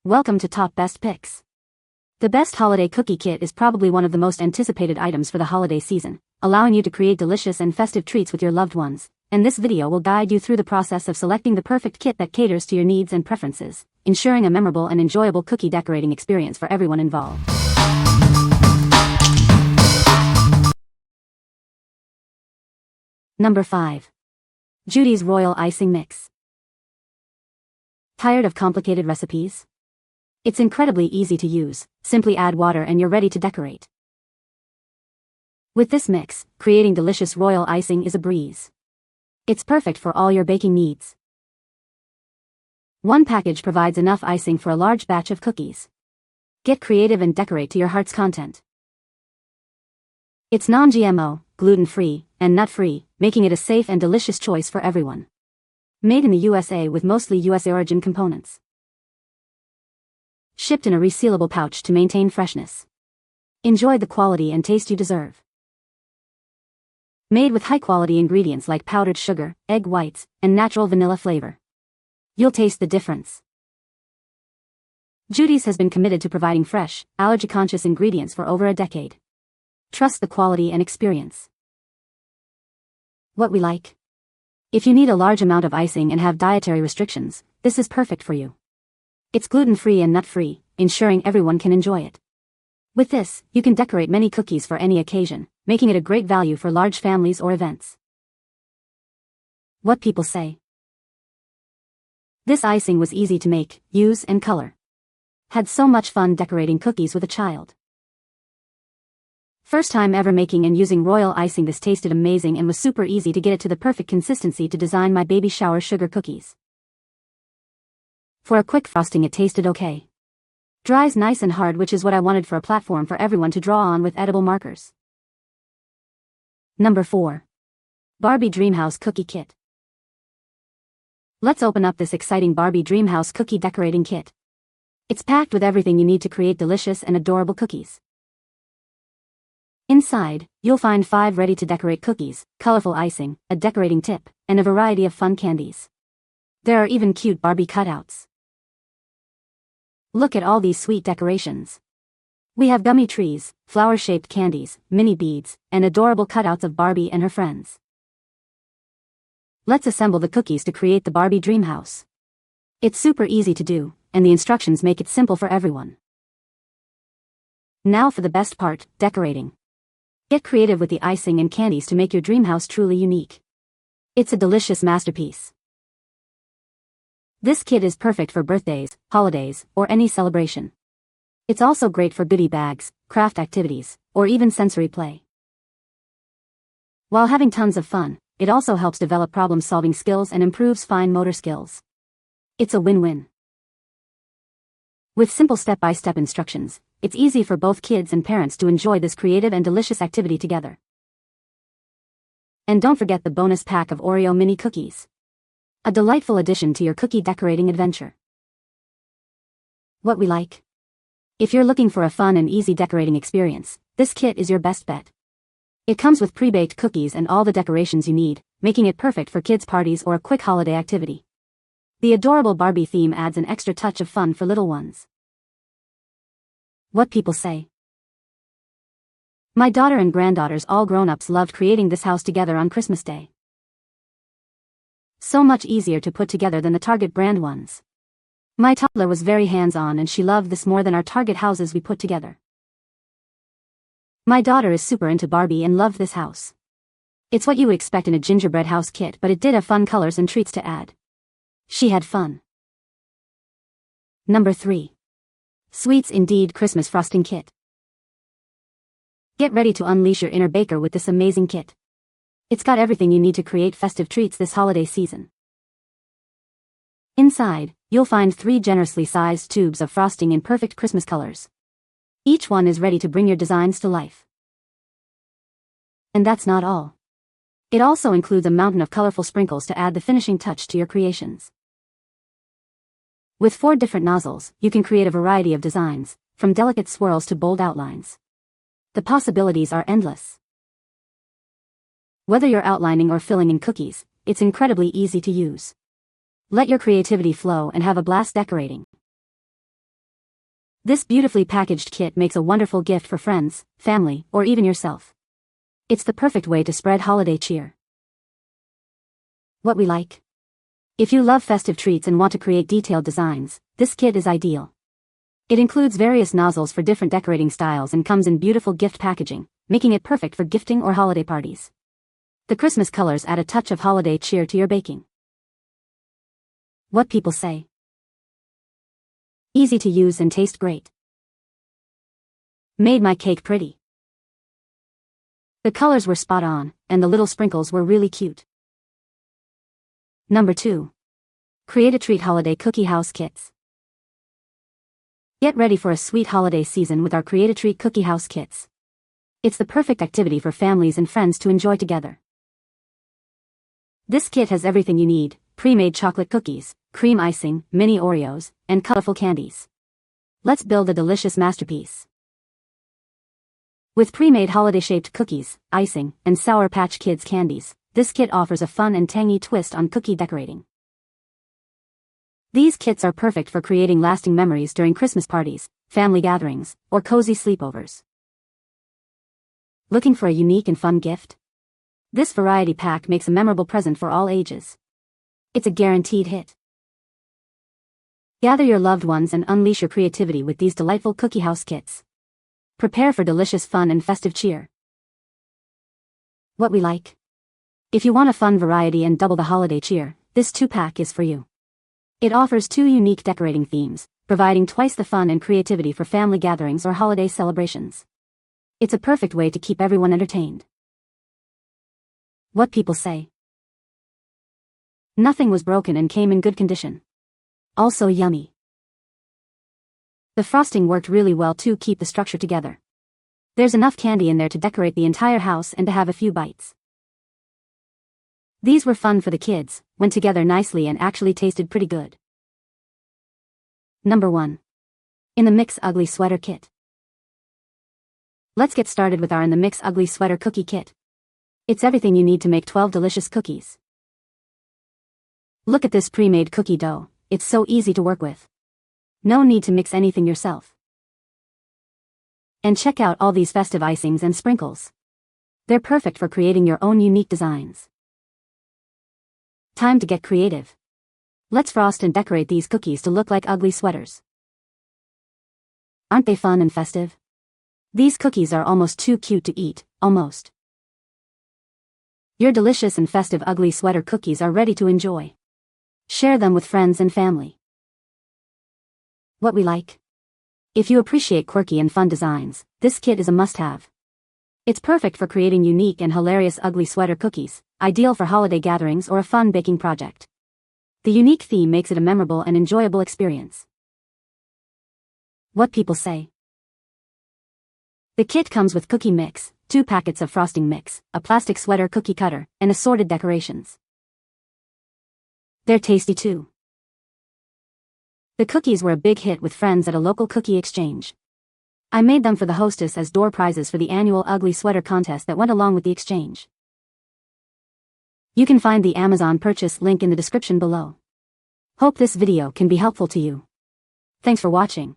Welcome to Top Best Picks. The Best Holiday Cookie Kit is probably one of the most anticipated items for the holiday season, allowing you to create delicious and festive treats with your loved ones, and this video will guide you through the process of selecting the perfect kit that caters to your needs and preferences, ensuring a memorable and enjoyable cookie decorating experience for everyone involved. Number 5. JUDEE'S Royal Icing Mix. Tired of complicated recipes? It's incredibly easy to use. Simply add water and you're ready to decorate. With this mix, creating delicious royal icing is a breeze. It's perfect for all your baking needs. One package provides enough icing for a large batch of cookies. Get creative and decorate to your heart's content. It's non-GMO, gluten-free, and nut-free, making it a safe and delicious choice for everyone. Made in the USA with mostly USA origin components. Shipped in a resealable pouch to maintain freshness. Enjoy the quality and taste you deserve. Made with high-quality ingredients like powdered sugar, egg whites, and natural vanilla flavor. You'll taste the difference. JUDEE'S has been committed to providing fresh, allergy-conscious ingredients for over a decade. Trust the quality and experience. What we like. If you need a large amount of icing and have dietary restrictions, this is perfect for you. It's gluten-free and nut-free, ensuring everyone can enjoy it. With this, you can decorate many cookies for any occasion, making it a great value for large families or events. What people say. This icing was easy to make, use, and color. Had so much fun decorating cookies with a child. First time ever making and using royal icing. This tasted amazing and was super easy to get it to the perfect consistency to design my baby shower sugar cookies. For a quick frosting it tasted okay. Dries nice and hard, which is what I wanted for a platform for everyone to draw on with edible markers. Number 4. Barbie Dreamhouse Cookie Kit. Let's open up this exciting Barbie Dreamhouse Cookie Decorating Kit. It's packed with everything you need to create delicious and adorable cookies. Inside, you'll find 5 ready-to-decorate cookies, colorful icing, a decorating tip, and a variety of fun candies. There are even cute Barbie cutouts. Look at all these sweet decorations. We have gummy trees, flower-shaped candies, mini beads, and adorable cutouts of Barbie and her friends. Let's assemble the cookies to create the Barbie Dreamhouse. It's super easy to do, and the instructions make it simple for everyone. Now for the best part, decorating. Get creative with the icing and candies to make your dream house truly unique. It's a delicious masterpiece. This kit is perfect for birthdays, holidays, or any celebration. It's also great for goodie bags, craft activities, or even sensory play. While having tons of fun, it also helps develop problem-solving skills and improves fine motor skills. It's a win-win. With simple step-by-step instructions, it's easy for both kids and parents to enjoy this creative and delicious activity together. And don't forget the bonus pack of Oreo mini cookies. A delightful addition to your cookie decorating adventure. What we like. If you're looking for a fun and easy decorating experience, this kit is your best bet. It comes with pre-baked cookies and all the decorations you need, making it perfect for kids' parties or a quick holiday activity. The adorable Barbie theme adds an extra touch of fun for little ones. What people say. My daughter and granddaughters, all grown-ups, loved creating this house together on Christmas Day. So much easier to put together than the Target brand ones. My toddler was very hands-on and she loved this more than our Target houses we put together. My daughter is super into Barbie and loved this house. It's what you would expect in a gingerbread house kit, but it did have fun colors and treats to add. She had fun. Number 3. Sweets Indeed Christmas Frosting Kit. Get ready to unleash your inner baker with this amazing kit. It's got everything you need to create festive treats this holiday season. Inside, you'll find 3 generously sized tubes of frosting in perfect Christmas colors. Each one is ready to bring your designs to life. And that's not all. It also includes a mountain of colorful sprinkles to add the finishing touch to your creations. With 4 different nozzles, you can create a variety of designs, from delicate swirls to bold outlines. The possibilities are endless. Whether you're outlining or filling in cookies, it's incredibly easy to use. Let your creativity flow and have a blast decorating. This beautifully packaged kit makes a wonderful gift for friends, family, or even yourself. It's the perfect way to spread holiday cheer. What we like. If you love festive treats and want to create detailed designs, this kit is ideal. It includes various nozzles for different decorating styles and comes in beautiful gift packaging, making it perfect for gifting or holiday parties. The Christmas colors add a touch of holiday cheer to your baking. What people say. Easy to use and taste great. Made my cake pretty. The colors were spot on, and the little sprinkles were really cute. Number 2. Create a treat holiday cookie house kits. Get ready for a sweet holiday season with our Create a Treat Cookie House kits. It's the perfect activity for families and friends to enjoy together. This kit has everything you need: pre-made chocolate cookies, cream icing, mini Oreos, and colorful candies. Let's build a delicious masterpiece. With pre-made holiday-shaped cookies, icing, and Sour Patch Kids candies, this kit offers a fun and tangy twist on cookie decorating. These kits are perfect for creating lasting memories during Christmas parties, family gatherings, or cozy sleepovers. Looking for a unique and fun gift? This variety pack makes a memorable present for all ages. It's a guaranteed hit. Gather your loved ones and unleash your creativity with these delightful cookie house kits. Prepare for delicious fun and festive cheer. What we like. If you want a fun variety and double the holiday cheer, this 2-pack is for you. It offers 2 unique decorating themes, providing twice the fun and creativity for family gatherings or holiday celebrations. It's a perfect way to keep everyone entertained. What people say. Nothing was broken and came in good condition. Also yummy. The frosting worked really well to keep the structure together. There's enough candy in there to decorate the entire house and to have a few bites. These were fun for the kids, went together nicely and actually tasted pretty good. Number 1. In the Mix Ugly Sweater Kit. Let's get started with our In the Mix Ugly Sweater Cookie Kit. It's everything you need to make 12 delicious cookies. Look at this pre-made cookie dough, it's so easy to work with. No need to mix anything yourself. And check out all these festive icings and sprinkles. They're perfect for creating your own unique designs. Time to get creative. Let's frost and decorate these cookies to look like ugly sweaters. Aren't they fun and festive? These cookies are almost too cute to eat, almost. Your delicious and festive ugly sweater cookies are ready to enjoy. Share them with friends and family. What we like. If you appreciate quirky and fun designs, this kit is a must-have. It's perfect for creating unique and hilarious ugly sweater cookies, ideal for holiday gatherings or a fun baking project. The unique theme makes it a memorable and enjoyable experience. What people say. The kit comes with cookie mix, 2 packets of frosting mix, a plastic sweater cookie cutter, and assorted decorations. They're tasty too. The cookies were a big hit with friends at a local cookie exchange. I made them for the hostess as door prizes for the annual ugly sweater contest that went along with the exchange. You can find the Amazon purchase link in the description below. Hope this video can be helpful to you. Thanks for watching.